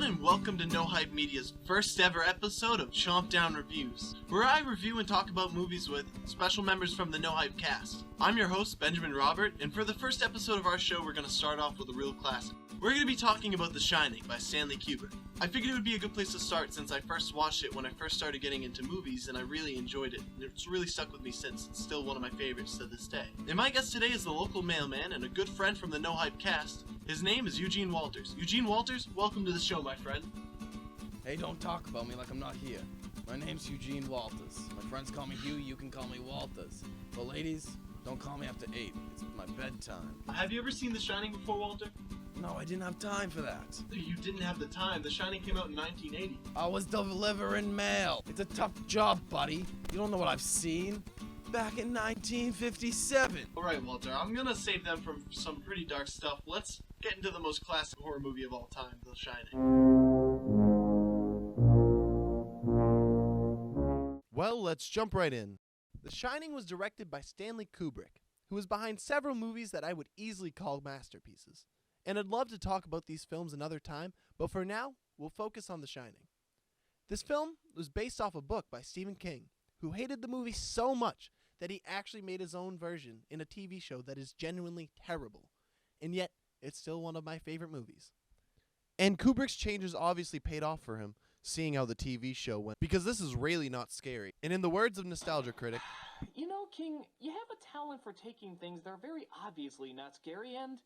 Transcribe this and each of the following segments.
and welcome to No Hype Media's first ever episode of Chompt Down Reviews, where I review and talk about movies with special members from the No Hype cast. I'm your host, Benjamin Robert, and for the first episode of our show, we're going to start off with a real classic. We're going to be talking about The Shining by Stanley Kubrick. I figured it would be a good place to start since I first watched it when I first started getting into movies, and I really enjoyed it, and it's really stuck with me since. It's still one of my favorites to this day. And my guest today is the local mailman and a good friend from the No Hype cast. His name is Eugene Walters. Eugene Walters, welcome to the show, my friend. Hey, don't talk about me like I'm not here. My name's Eugene Walters. My friends call me Hugh, you can call me Walters. But ladies, don't call me after 8. It's my bedtime. Have you ever seen The Shining before, Walter? No, I didn't have time for that. You didn't have the time. The Shining came out in 1980. I was delivering mail. It's a tough job, buddy. You don't know what I've seen. Back in 1957. Alright, Walter, I'm gonna save them from some pretty dark stuff. Let's get into the most classic horror movie of all time, The Shining. Well, let's jump right in. The Shining was directed by Stanley Kubrick, who was behind several movies that I would easily call masterpieces. And I'd love to talk about these films another time, but for now, we'll focus on The Shining. This film was based off a book by Stephen King, who hated the movie so much that he actually made his own version in a TV show that is genuinely terrible. And yet, it's still one of my favorite movies. And Kubrick's changes obviously paid off for him, seeing how the TV show went, because this is really not scary. And in the words of Nostalgia Critic, you know, King, you have a talent for taking things that are very obviously not scary and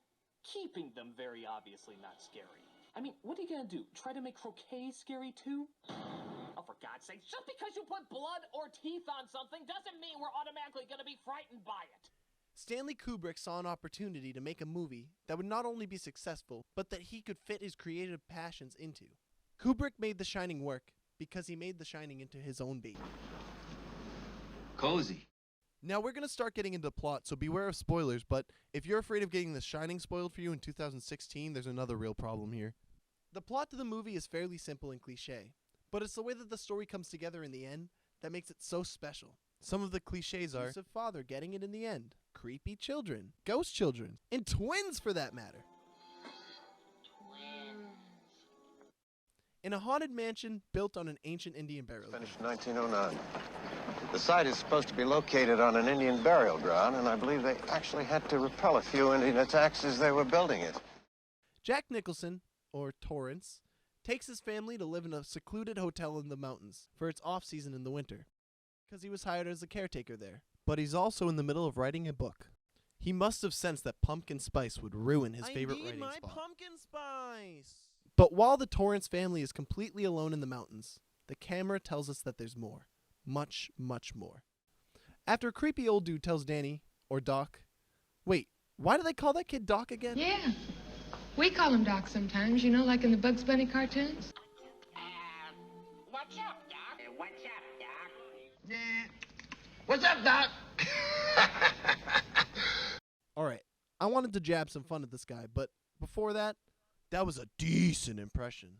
keeping them very obviously not scary. I mean, what are you gonna do? Try to make croquet scary too? Oh, for God's sake, just because you put blood or teeth on something doesn't mean we're automatically gonna be frightened by it. Stanley Kubrick saw an opportunity to make a movie that would not only be successful, but that he could fit his creative passions into. Kubrick made The Shining work because he made The Shining into his own baby. Cozy. Now we're going to start getting into the plot, so beware of spoilers, but if you're afraid of getting The Shining spoiled for you in 2016, there's another real problem here. The plot to the movie is fairly simple and cliche, but it's the way that the story comes together in the end that makes it so special. Some of the cliches are abusive father getting it in the end, creepy children, ghost children, and twins for that matter. In a haunted mansion built on an ancient Indian burial ground. Finished 1909. The site is supposed to be located on an Indian burial ground, and I believe they actually had to repel a few Indian attacks as they were building it. Jack Nicholson, or Torrance, takes his family to live in a secluded hotel in the mountains for its off-season in the winter, because he was hired as a caretaker there. But he's also in the middle of writing a book. He must have sensed that pumpkin spice would ruin his favorite writing spot. I need my pumpkin spice! But while the Torrance family is completely alone in the mountains, the camera tells us that there's more. Much, much more. After a creepy old dude tells Danny, or Doc, wait, why do they call that kid Doc again? Yeah, we call him Doc sometimes, you know, like in the Bugs Bunny cartoons. What's up, Doc? What's up, Doc? Yeah. What's up, Doc? Alright, I wanted to jab some fun at this guy, but before that was a decent impression.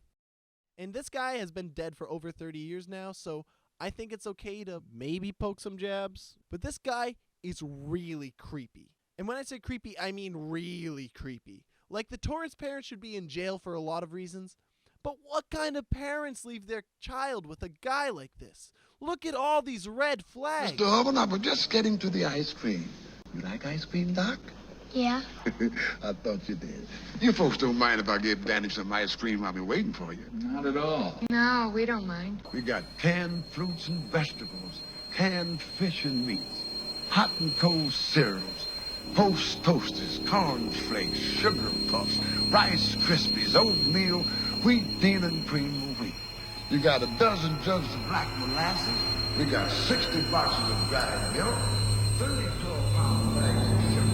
And this guy has been dead for over 30 years now, so I think it's okay to maybe poke some jabs. But this guy is really creepy. And when I say creepy, I mean really creepy. Like, the Torrance parents should be in jail for a lot of reasons. But what kind of parents leave their child with a guy like this? Look at all these red flags. Mr. Urban, I was just getting to the ice cream. You like ice cream, Doc? Yeah. I thought you did. You folks don't mind if I give Danny some ice cream? I'll be waiting for you. Not at all. No, we don't mind. We got canned fruits and vegetables, canned fish and meats, hot and cold cereals, Post Toasters, corn flakes, sugar puffs, Rice Krispies, oatmeal, wheat, bean, and cream of wheat. You got a dozen jugs of black molasses. We got 60 boxes of dried milk, 30 12-pound bags of sugar.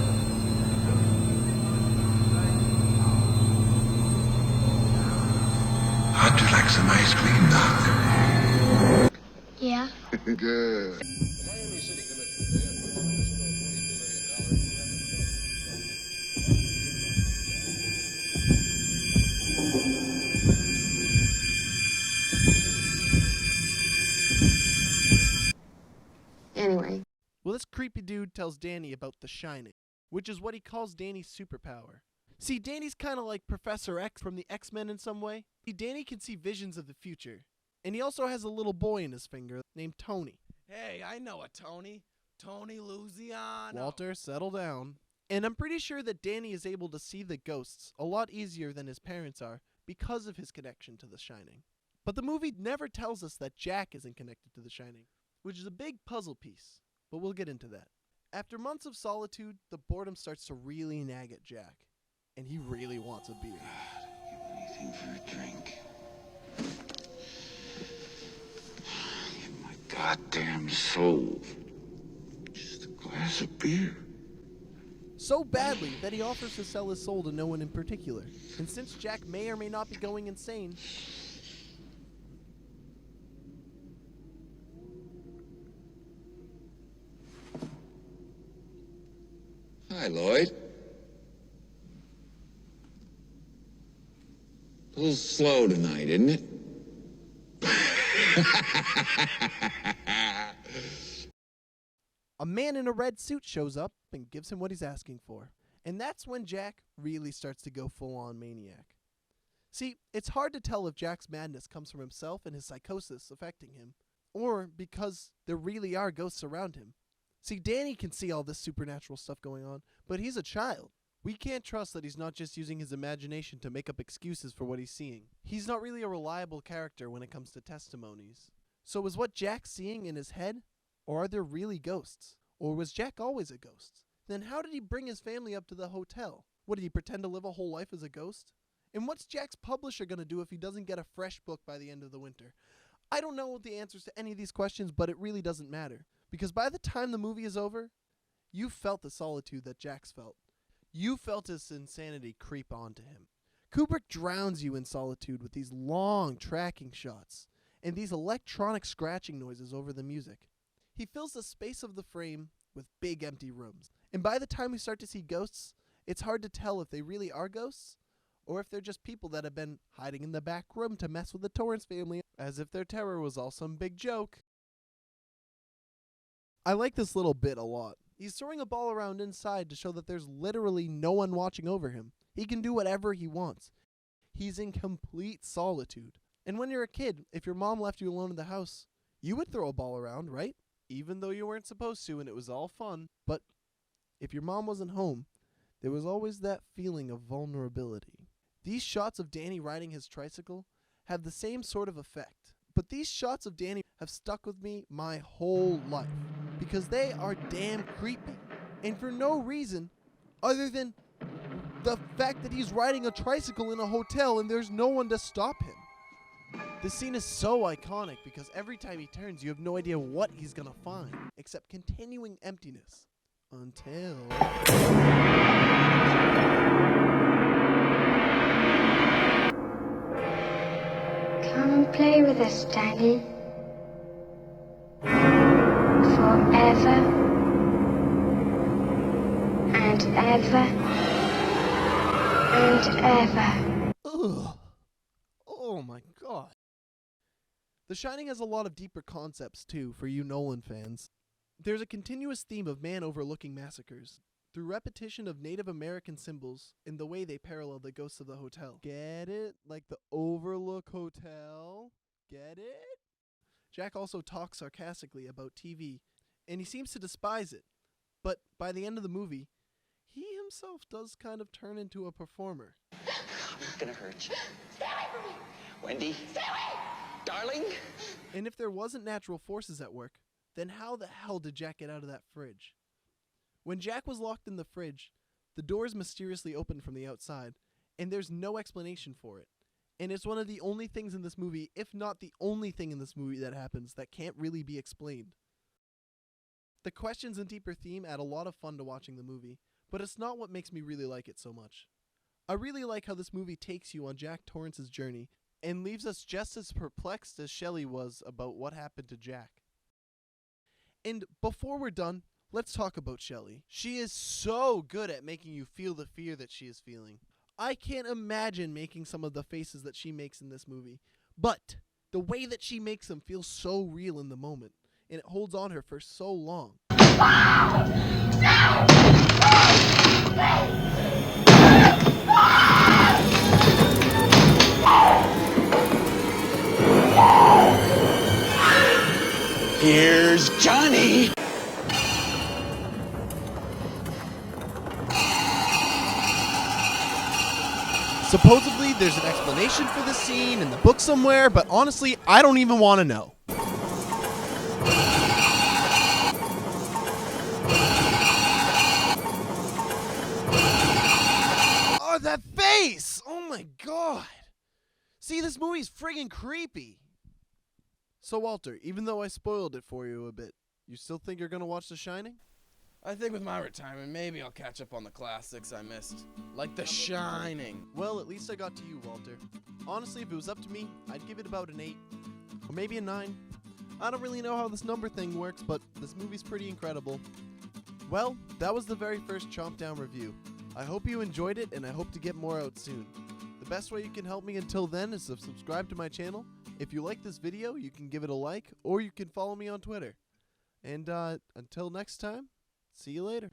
How'd you like some ice cream, Doc? Yeah. Good. Anyway. Well, this creepy dude tells Danny about The Shining, which is what he calls Danny's superpower. See, Danny's kind of like Professor X from the X-Men in some way. Danny can see visions of the future, and he also has a little boy in his finger named Tony. Hey, I know a Tony. Tony Luciano. Walter, settle down. And I'm pretty sure that Danny is able to see the ghosts a lot easier than his parents are because of his connection to The Shining. But the movie never tells us that Jack isn't connected to The Shining, which is a big puzzle piece, but we'll get into that. After months of solitude, the boredom starts to really nag at Jack, and he really wants a beer. Anything for a drink. In my goddamn soul. Just a glass of beer. So badly that he offers to sell his soul to no one in particular. And since Jack may or may not be going insane, Hi, Lloyd. A little slow tonight, isn't it? a man in a red suit shows up and gives him what he's asking for. And that's when Jack really starts to go full-on maniac. See, it's hard to tell if Jack's madness comes from himself and his psychosis affecting him, or because there really are ghosts around him. See, Danny can see all this supernatural stuff going on, but he's a child. We can't trust that he's not just using his imagination to make up excuses for what he's seeing. He's not really a reliable character when it comes to testimonies. So is what Jack's seeing in his head? Or are there really ghosts? Or was Jack always a ghost? Then how did he bring his family up to the hotel? What, did he pretend to live a whole life as a ghost? And what's Jack's publisher going to do if he doesn't get a fresh book by the end of the winter? I don't know the answers to any of these questions, but it really doesn't matter. Because by the time the movie is over, you felt the solitude that Jack's felt. You felt his insanity creep onto him. Kubrick drowns you in solitude with these long tracking shots and these electronic scratching noises over the music. He fills the space of the frame with big empty rooms. And by the time we start to see ghosts, it's hard to tell if they really are ghosts or if they're just people that have been hiding in the back room to mess with the Torrance family, as if their terror was all some big joke. I like this little bit a lot. He's throwing a ball around inside to show that there's literally no one watching over him. He can do whatever he wants. He's in complete solitude. And when you're a kid, if your mom left you alone in the house, you would throw a ball around, right? Even though you weren't supposed to and it was all fun. But if your mom wasn't home, there was always that feeling of vulnerability. These shots of Danny riding his tricycle have the same sort of effect. But these shots of Danny have stuck with me my whole life because they are damn creepy. And for no reason other than the fact that he's riding a tricycle in a hotel and there's no one to stop him. This scene is so iconic because every time he turns, you have no idea what he's gonna find except continuing emptiness until... Come and play with us, Stanley. Forever and ever and ever. Ugh. Oh my god. The Shining has a lot of deeper concepts too for you Nolan fans. There's a continuous theme of man overlooking massacres through repetition of Native American symbols in the way they parallel the ghosts of the hotel. Get it? Like the Overlook Hotel? Get it? Jack also talks sarcastically about TV, and he seems to despise it. But by the end of the movie, he himself does kind of turn into a performer. I'm not gonna hurt you. Stay away from me! Wendy? Stay away! Darling? And if there wasn't natural forces at work, then how the hell did Jack get out of that fridge? When Jack was locked in the fridge, the doors mysteriously opened from the outside, and there's no explanation for it. And it's one of the only things in this movie, if not the only thing in this movie that happens, that can't really be explained. The questions and deeper theme add a lot of fun to watching the movie, but it's not what makes me really like it so much. I really like how this movie takes you on Jack Torrance's journey and leaves us just as perplexed as Shelley was about what happened to Jack. And before we're done, let's talk about Shelley. She is so good at making you feel the fear that she is feeling. I can't imagine making some of the faces that she makes in this movie, but the way that she makes them feel so real in the moment, and it holds on her for so long. Where's Johnny? Supposedly, there's an explanation for the scene in the book somewhere, but honestly, I don't even want to know. Oh, that face! Oh my god! See, this movie's friggin' creepy. So, Walter, even though I spoiled it for you a bit, you still think you're gonna watch The Shining? I think with my retirement, maybe I'll catch up on the classics I missed. Like The Shining. Well, at least I got to you, Walter. Honestly, if it was up to me, I'd give it about an 8. Or maybe a 9. I don't really know how this number thing works, but this movie's pretty incredible. Well, that was the very first Chompt Down review. I hope you enjoyed it, and I hope to get more out soon. The best way you can help me until then is to subscribe to my channel. If you like this video, you can give it a like, or you can follow me on Twitter. And until next time, see you later.